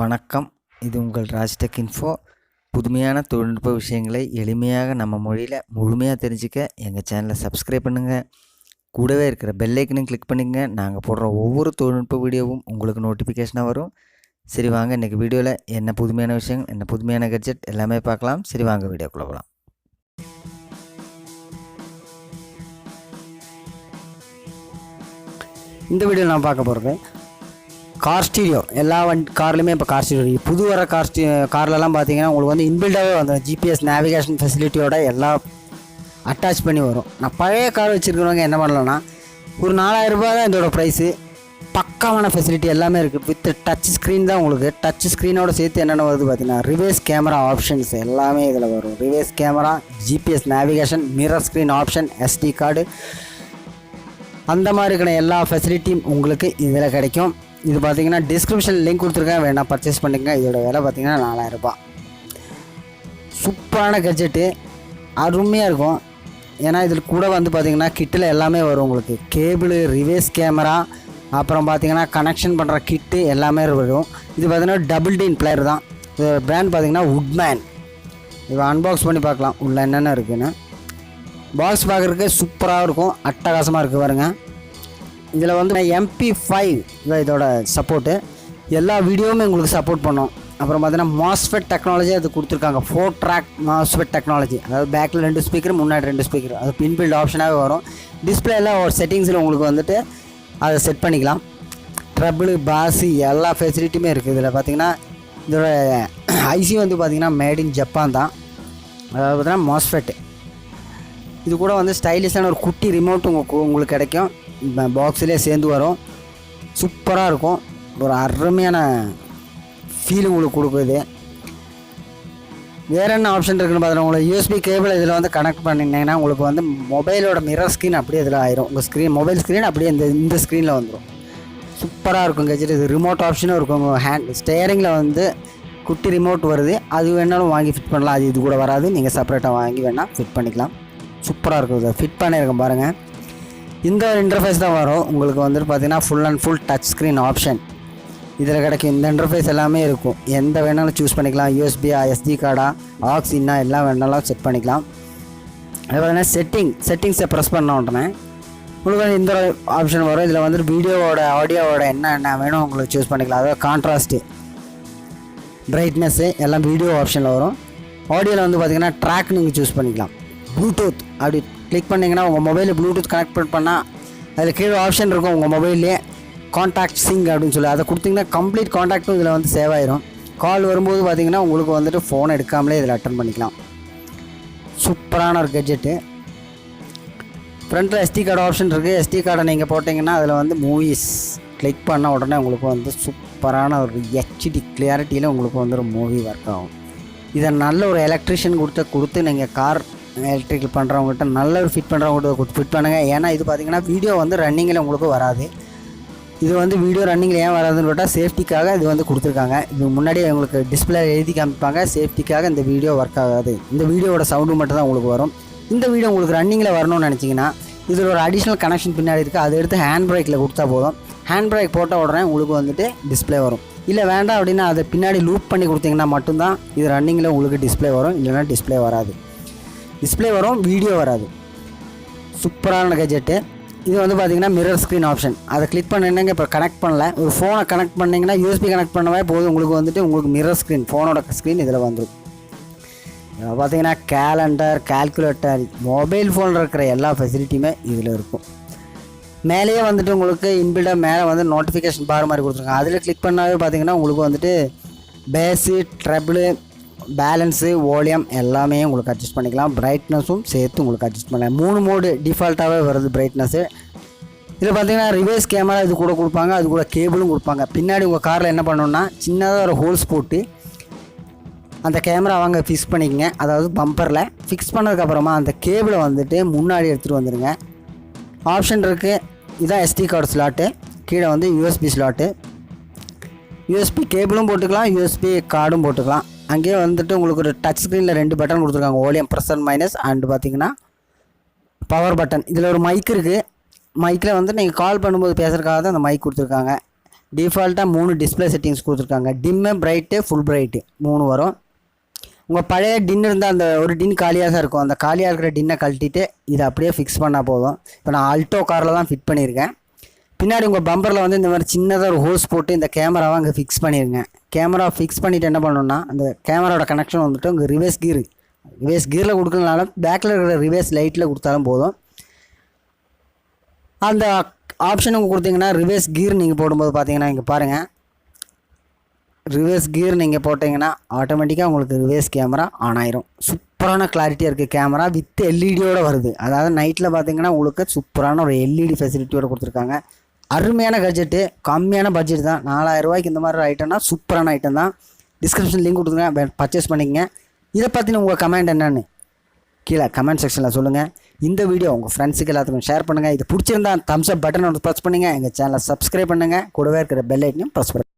வணக்கம். இது உங்கள் ராஜ்டெக்கின்ஃபோ. புதுமையான தொழில்நுட்ப விஷயங்களை எளிமையாக நம்ம மொழியில் முழுமையாக தெரிஞ்சுக்க எங்கள் சேனலை சப்ஸ்கிரைப் பண்ணுங்கள். கூடவே இருக்கிற பெல் ஐக்கனையும் கிளிக் பண்ணிங்க. நாங்கள் போடுற ஒவ்வொரு தொழில்நுட்ப வீடியோவும் உங்களுக்கு நோட்டிஃபிகேஷனாக வரும். சரி வாங்க, இன்றைக்கி வீடியோவில் என்ன புதுமையான விஷயங்கள், என்ன புதுமையான கெட்ஜெட் எல்லாமே பார்க்கலாம். சரி வாங்க, வீடியோக்குள்ளே போகலாம். இந்த வீடியோவில் நான் பார்க்க போகிறது கார் ஸ்டீரியோ. எல்லா கார்லையுமே இப்போ கார் ஸ்டீரியோ புது வர கார்லலாம் பார்த்தீங்கன்னா உங்களுக்கு வந்து இன்பில்டாகவே வந்துடும். ஜிபிஎஸ் நேவிகேஷன் ஃபெசிலிட்டியோட எல்லாம் அட்டாச் பண்ணி வரும். நான் பழைய கார் வச்சுருக்கிறவங்க என்ன பண்ணலான்னா, ஒரு 4000 ரூபா தான் இதோட ப்ரைஸு. பக்காவான ஃபெசிலிட்டி எல்லாமே இருக்குது. வித் டச் ஸ்க்ரீன் தான். உங்களுக்கு டச் ஸ்க்ரீனோட சேர்த்து என்னென்ன வருது பார்த்தீங்கன்னா, ரிவர்ஸ் கேமரா ஆப்ஷன்ஸ் எல்லாமே இதில் வரும். Reverse camera, GPS navigation, mirror screen option, SD card, அந்த மாதிரி இருக்கிற எல்லா ஃபெசிலிட்டியும் உங்களுக்கு இதில் கிடைக்கும். இது பார்த்தீங்கன்னா டிஸ்கிரிப்ஷன் லிங்க் கொடுத்துருக்கேன், வேணால் பர்ச்சேஸ் பண்ணிக்கங்க. இதோட விலை பார்த்தீங்கன்னா 4000 ரூபா. சூப்பரான கெட்ஜெட்டு, அருமையாக இருக்கும். ஏன்னா இதில் கூட வந்து பார்த்திங்கன்னா கிட்டில் எல்லாமே வரும். உங்களுக்கு கேபிள், ரிவர்ஸ் கேமரா, அப்புறம் பார்த்திங்கன்னா கனெக்ஷன் பண்ணுற கிட்டு எல்லாமே வரும். இது பார்த்திங்கன்னா டபுள் டீன் பிளேயர் தான். இது பிராண்ட் பார்த்திங்கன்னா வுட்மேன். இது அன்பாக்ஸ் பண்ணி பார்க்கலாம் உள்ள என்னென்ன இருக்குதுன்னு. பாக்ஸ் பார்க்குறதுக்கு சூப்பராக இருக்கும், அட்டகாசமாக இருக்குது பாருங்கள். இதில் வந்து MP5 இதான் இதோட சப்போர்ட்டு. எல்லா வீடியோவுமே உங்களுக்கு சப்போர்ட் பண்ணோம். அப்புறம் பார்த்தீங்கன்னா MOSFET டெக்னாலஜி அது கொடுத்துருக்காங்க. 4 ட்ராக் MOSFET டெக்னாலஜி. அதாவது பேக்கில் 2 ஸ்பீக்கர், முன்னாடி 2 ஸ்பீக்கர். அது பின்பில்ட் ஆப்ஷனாகவே வரும். டிஸ்பிளேல ஒரு செட்டிங்ஸில் உங்களுக்கு வந்துட்டு அதை செட் பண்ணிக்கலாம். ட்ரபிள், பாஸு எல்லா ஃபெசிலிட்டியுமே இருக்குது. இதில் பார்த்தீங்கன்னா இதோட ஐசி வந்து பார்த்திங்கன்னா மேட் இன் ஜப்பான் தான். அதாவது பார்த்தீங்கன்னா MOSFET. இது கூட வந்து ஸ்டைலிஷான ஒரு குட்டி ரிமோட் உங்களுக்கு கிடைக்கும். பாக்ஸ்லேயே சேர்ந்து வரும். சூப்பராக இருக்கும். ஒரு அருமையான ஃபீல் உங்களுக்கு கொடுக்குது. வேறு என்ன ஆப்ஷன் இருக்குதுன்னு பார்த்தீங்கன்னா, உங்களுக்கு USB கேபிள் இதில் வந்து கனெக்ட் பண்ணிங்கன்னா உங்களுக்கு வந்து மொபைலோட மிரர் ஸ்க்ரீன் அப்படியே இதில் ஆயிரும். உங்கள் ஸ்க்ரீன், மொபைல் ஸ்க்ரீன் அப்படியே இந்த ஸ்க்ரீனில் வந்துடும். சூப்பராக இருக்கும் கெட்ஜெட். இது ரிமோட் ஆப்ஷனும் இருக்கும். உங்கள் ஸ்டேரிங்கில் வந்து குட்டி ரிமோட் வருது. அது வேணாலும் வாங்கி ஃபிட் பண்ணலாம். அது இது கூட வராது, நீங்கள் செப்பரேட்டாக வாங்கி வேணால் ஃபிட் பண்ணிக்கலாம். சூப்பராக இருக்கும். இதை ஃபிட் பண்ணியிருக்கேன் பாருங்கள். இந்த ஒரு இன்டர்ஃபேஸ் தான் வரும் உங்களுக்கு. வந்துட்டு பார்த்தீங்கன்னா full and full touch screen option இதில் கிடைக்கும். இந்த இன்டர்ஃபேஸ் எல்லாமே இருக்கும். எந்த வேணாலும் சூஸ் பண்ணிக்கலாம். USB, SD கார்டா, ஆக்ஸின்னா எல்லாம் வேணாலும் செட் பண்ணிக்கலாம். அது பார்த்தீங்கன்னா செட்டிங்ஸை ப்ரெஸ் பண்ண உடனே உங்களுக்கு வந்து இந்த ஆப்ஷன் வரும். இதில் வந்துட்டு வீடியோவோட, ஆடியோவோட என்ன வேணும் உங்களுக்கு சூஸ் பண்ணிக்கலாம். அதாவது கான்ட்ராஸ்ட்டு, பிரைட்னஸ்ஸு எல்லாம் வீடியோ ஆப்ஷனில் வரும். ஆடியோவில் வந்து பார்த்திங்கன்னா ட்ராக் நீங்கள் சூஸ் பண்ணிக்கலாம். ப்ளூடூத் அப்படி கிளிக் பண்ணிங்கன்னா உங்கள் மொபைலில் ப்ளூடூத் கனெக்ட் பண்ணால் அதில் கீழே ஆப்ஷன் இருக்கும். உங்கள் மொபைல்லே கான்டாக்ட் சிங் அப்படின்னு சொல்லி அதை கொடுத்திங்கன்னா கம்ப்ளீட் கான்டாக்டும் இதில் வந்து சேவ் ஆயிரும். கால் வரும்போது பார்த்திங்கன்னா உங்களுக்கு வந்துட்டு ஃபோன் எடுக்காமலே இதில் அட்டன் பண்ணிக்கலாம். சூப்பரான ஒரு கெட்ஜெட்டு. ஃப்ரண்ட்டில் SD கார்டு ஆப்ஷன் இருக்குது. SD கார்டை நீங்கள் போட்டிங்கன்னா அதில் வந்து மூவிஸ் கிளிக் பண்ண உடனே உங்களுக்கு வந்து சூப்பரான ஒரு HD கிளியாரிட்டியில் உங்களுக்கு வந்து ஒரு மூவி ஒர்க் ஆகும். இதை நல்ல ஒரு எலக்ட்ரிஷியன் கொடுத்து நீங்கள் கார் எலக்ட்ரிக்கல் பண்ணுறவங்ககிட்ட, நல்ல ஒரு ஃபிட் பண்ணுறவங்ககிட்ட ஃபிட் பண்ணுங்கள். ஏன்னா இது பார்த்திங்கன்னா வீடியோ வந்து ரன்னிங்கில் உங்களுக்கு வராது. இது வந்து வீடியோ ரன்னிங்கில் ஏன் வராதுன்னு கேட்டால் சேஃப்டிக்காக இது வந்து கொடுத்துருக்காங்க. இது முன்னாடியே உங்களுக்கு டிஸ்பிளே எழுதி காமிப்பாங்க. சேஃப்டிக்காக இந்த வீடியோ ஒர்க் ஆகாது. இந்த வீடியோவோட சவுண்டு மட்டும் தான் உங்களுக்கு வரும். இந்த வீடியோ உங்களுக்கு ரன்னிங்கில் வரணும்னு நினச்சிங்கன்னா இதில் ஒரு அடிஷ்னல் கனெக்ஷன் பின்னாடி இருக்குது. அதை எடுத்து ஹேண்ட் பிரேக்கில் கொடுத்தா போதும். ஹேண்ட் பிரேக் போட்ட உடனே உங்களுக்கு வந்துட்டு டிஸ்பிளே வரும். இல்லை வேண்டாம் அப்படின்னா அதை பின்னாடி லூப் பண்ணி கொடுத்தீங்கன்னா மட்டும்தான் இது ரன்னிங்கில் உங்களுக்கு டிஸ்பிளே வரும். இல்லைனா டிஸ்பிளே வராது. டிஸ்பிளே வரும், வீடியோ வராது. சூப்பரான கெட்ஜெட்டு. இது வந்து பார்த்திங்கன்னா மிரர் ஸ்க்ரீன் ஆப்ஷன். அதை கிளிக் பண்ணிங்கன்னா இப்போ கனெக்ட் பண்ணல, ஒரு ஃபோனை கனெக்ட் பண்ணிங்கன்னா USB கனெக்ட் பண்ணவே போதும். உங்களுக்கு வந்துட்டு உங்களுக்கு மிரர் ஸ்க்ரீன், ஃபோனோட ஸ்க்ரீன் இதில் வந்துடும். பார்த்திங்கன்னா கேலண்டர், கால்குலேட்டர், மொபைல் ஃபோனில் இருக்கிற எல்லா ஃபெசிலிட்டியுமே இதில் இருக்கும். மேலேயே வந்துட்டு உங்களுக்கு இன்பில்டாக மேலே வந்து நோட்டிஃபிகேஷன் பார் மாதிரி கொடுத்துருக்காங்க. அதில் கிளிக் பண்ணாவே பார்த்திங்கன்னா உங்களுக்கு வந்துட்டு பேஸு, ட்ரபிள், பேலன்ஸு, வால்யூம் எல்லாமே உங்களுக்கு அட்ஜஸ்ட் பண்ணிக்கலாம். பிரைட்னஸும் சேர்த்து உங்களுக்கு அட்ஜஸ்ட் பண்ணலாம். 3 மோடு டிஃபால்ட்டாகவே வருது பிரைட்னஸ்ஸு. இதில் பார்த்தீங்கன்னா ரிவர்ஸ் கேமரா இது கூட கொடுப்பாங்க. அது கூட கேபிளும் கொடுப்பாங்க. பின்னாடி உங்கள் காரில் என்ன பண்ணணுன்னா சின்னதாக ஒரு ஹோல்ஸ் போட்டு அந்த கேமரா வாங்க ஃபிக்ஸ் பண்ணிக்கங்க. அதாவது பம்பரில் ஃபிக்ஸ் பண்ணதுக்கப்புறமா அந்த கேபிளை வந்துட்டு முன்னாடி எடுத்துகிட்டு வந்துடுங்க. ஆப்ஷன் இருக்குது. இதுதான் SD கார்டு ஸ்லாட்டு. கீழே வந்து USB ஸ்லாட்டு. USB கேபிளும் போட்டுக்கலாம், USB கார்டும் போட்டுக்கலாம். அங்கேயே வந்துட்டு உங்களுக்கு ஒரு டச் ஸ்க்ரீனில் 2 பட்டன் கொடுத்துருக்காங்க. Volume plus and minus and பார்த்திங்கன்னா பவர் பட்டன். இதில் ஒரு மைக் இருக்குது. மைக்கில் வந்து நீங்கள் கால் பண்ணும்போது பேசுகிறதுக்காக தான் அந்த மைக் கொடுத்துருக்காங்க. டிஃபால்ட்டாக 3 டிஸ்பிளே செட்டிங்ஸ் கொடுத்துருக்காங்க. டிம்மு, பிரைட்டு, ஃபுல் பிரைட்டு 3 வரும். உங்கள் பழைய டின் இருந்தால் அந்த ஒரு டின் காலியாக தான் இருக்கும். அந்த காலியாக இருக்கிற டின்னை கழட்டிட்டு இதை அப்படியே ஃபிக்ஸ் பண்ணால் போதும். இப்போ நான் ஆல்டோ காரில் தான் ஃபிட் பண்ணியிருக்கேன். பின்னாடி உங்கள் பம்பரில் வந்து இந்த மாதிரி சின்னதாக ஒரு ஹோஸ் போட்டு இந்த கேமராவை அங்கே ஃபிக்ஸ் பண்ணிடுங்க. கேமரா ஃபிக்ஸ் பண்ணிவிட்டு என்ன பண்ணணுன்னா அந்த கேமராவோட கனெக்ஷன் வந்துட்டு உங்கள் ரிவர்ஸ் கீரில் கொடுக்கறதுனால பேக்கில் இருக்கிற ரிவர்ஸ் லைட்டில் கொடுத்தாலும் போதும். அந்த ஆப்ஷன் உங்கள் கொடுத்தீங்கன்னா ரிவர்ஸ் கீர் நீங்கள் போடும்போது பார்த்தீங்கன்னா இங்கே பாருங்கள், ரிவர்ஸ் கீர் நீங்கள் போட்டிங்கன்னா ஆட்டோமேட்டிக்காக உங்களுக்கு ரிவர்ஸ் கேமரா ஆன் ஆயிரும். சூப்பரான கிளாரிட்டியாக இருக்குது கேமரா, வித் எல்இடியோடு வருது. அதாவது நைட்டில் பார்த்தீங்கன்னா உங்களுக்கு சூப்பரான ஒரு எல்இடி ஃபெசிலிட்டியோடு கொடுத்துருக்காங்க. அருமையான கட்ஜெட்டு, கம்மியான பட்ஜெட் தான். 4000 ரூபாய்க்கு இந்த மாதிரி ஐட்டம்னா சூப்பரான ஐட்டம் தான். டிஸ்கிரிப்ஷன் லிங்க் கொடுத்துருங்க, பர்ச்சேஸ் பண்ணிக்கங்க. இதை பற்றின உங்கள் கமெண்ட் என்னென்னு கீழே கமெண்ட் செக்ஷனில் சொல்லுங்கள். இந்த வீடியோ உங்கள் ஃப்ரெண்ட்ஸுக்கு எல்லாத்துக்கும் ஷேர் பண்ணுங்கள். இது பிடிச்சிருந்தா தம்ஸ் அப் பட்டன் ஒன்று ப்ரெஸ் பண்ணுங்கள். எங்கள் சேனலை சப்ஸ்கிரைப் பண்ணுங்கள். கூடவே இருக்கிற பெல் ஐக்கனையும் ப்ரெஸ் பண்ணுங்கள்.